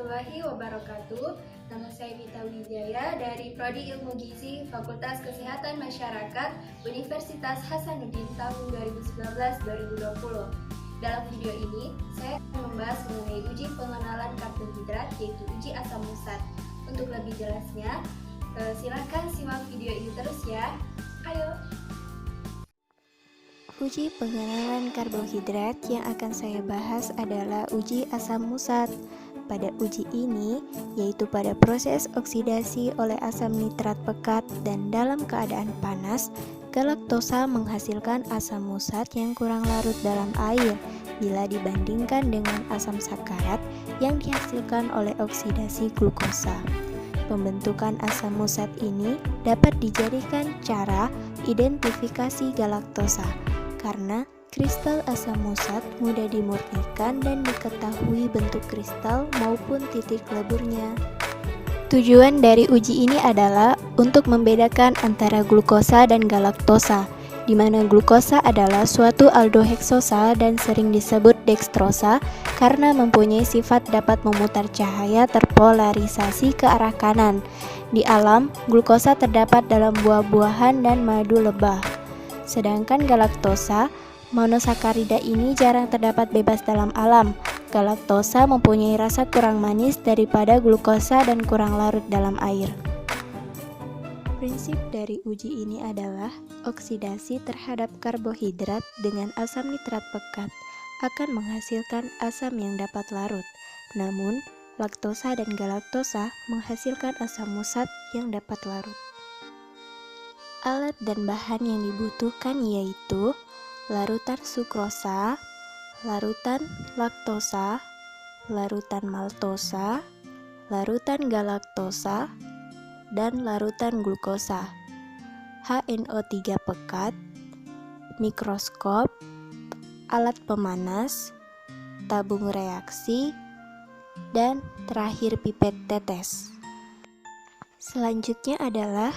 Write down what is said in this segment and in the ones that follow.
warahmatullahi wabarakatuh. Nama saya Mita Wijaya dari Prodi Ilmu Gizi Fakultas Kesehatan Masyarakat Universitas Hasanuddin tahun 2019-2020. Dalam video ini, saya akan membahas mengenai uji pengenalan karbohidrat, yaitu uji asam musat. Untuk lebih jelasnya, silakan simak video ini terus ya. Ayo! Uji pengenalan karbohidrat yang akan saya bahas adalah uji asam musat. Pada uji ini, yaitu pada proses oksidasi oleh asam nitrat pekat dan dalam keadaan panas, galaktosa menghasilkan asam musat yang kurang larut dalam air bila dibandingkan dengan asam sakarat yang dihasilkan oleh oksidasi glukosa. Pembentukan asam musat ini dapat dijadikan cara identifikasi galaktosa, karena kristal asam musat mudah dimurnikan dan diketahui bentuk kristal maupun titik leburnya. Tujuan dari uji ini adalah untuk membedakan antara glukosa dan galaktosa, di mana glukosa adalah suatu aldoheksosa dan sering disebut dekstrosa karena mempunyai sifat dapat memutar cahaya terpolarisasi ke arah kanan. Di alam, glukosa terdapat dalam buah-buahan dan madu lebah. Sedangkan galaktosa, monosakarida ini jarang terdapat bebas dalam alam. Galaktosa mempunyai rasa kurang manis daripada glukosa dan kurang larut dalam air. Prinsip dari uji ini adalah oksidasi terhadap karbohidrat dengan asam nitrat pekat akan menghasilkan asam yang dapat larut. Namun, laktosa dan galaktosa menghasilkan asam musat yang dapat larut. Alat dan bahan yang dibutuhkan yaitu larutan sukrosa, larutan laktosa, larutan maltosa, larutan galaktosa, dan larutan glukosa, HNO3 pekat, mikroskop, alat pemanas, tabung reaksi, dan terakhir pipet tetes. Selanjutnya adalah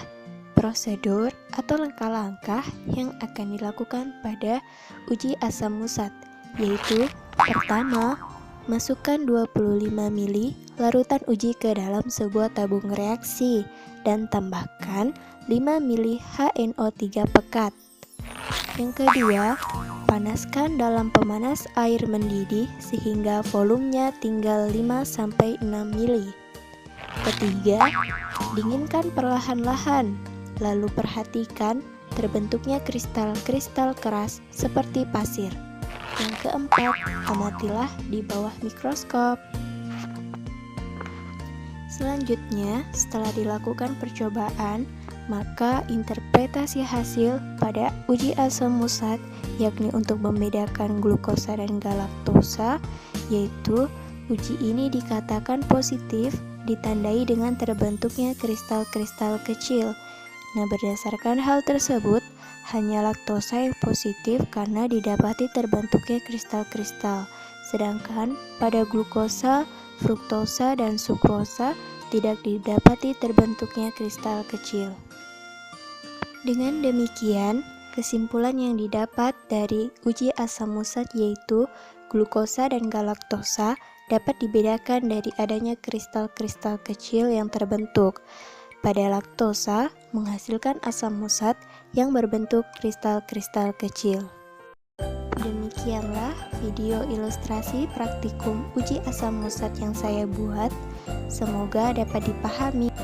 prosedur atau langkah-langkah yang akan dilakukan pada uji asam musat, yaitu pertama, masukkan 25 ml larutan uji ke dalam sebuah tabung reaksi dan tambahkan 5 ml HNO3 pekat. Yang kedua, panaskan dalam pemanas air mendidih sehingga volumenya tinggal 5-6 ml. Ketiga, dinginkan perlahan-lahan. Lalu perhatikan terbentuknya kristal-kristal keras seperti pasir. Yang keempat, amatilah di bawah mikroskop. Selanjutnya, setelah dilakukan percobaan, maka interpretasi hasil pada uji asam musat, yakni untuk membedakan glukosa dan galaktosa, yaitu uji ini dikatakan positif ditandai dengan terbentuknya kristal-kristal kecil. Nah, berdasarkan hal tersebut, hanya laktosa yang positif karena didapati terbentuknya kristal-kristal, sedangkan pada glukosa, fruktosa, dan sukrosa tidak didapati terbentuknya kristal kecil. Dengan demikian, kesimpulan yang didapat dari uji asam musat yaitu glukosa dan galaktosa dapat dibedakan dari adanya kristal-kristal kecil yang terbentuk. Pada laktosa menghasilkan asam musat yang berbentuk kristal-kristal kecil. Demikianlah video ilustrasi praktikum uji asam musat yang saya buat. Semoga dapat dipahami.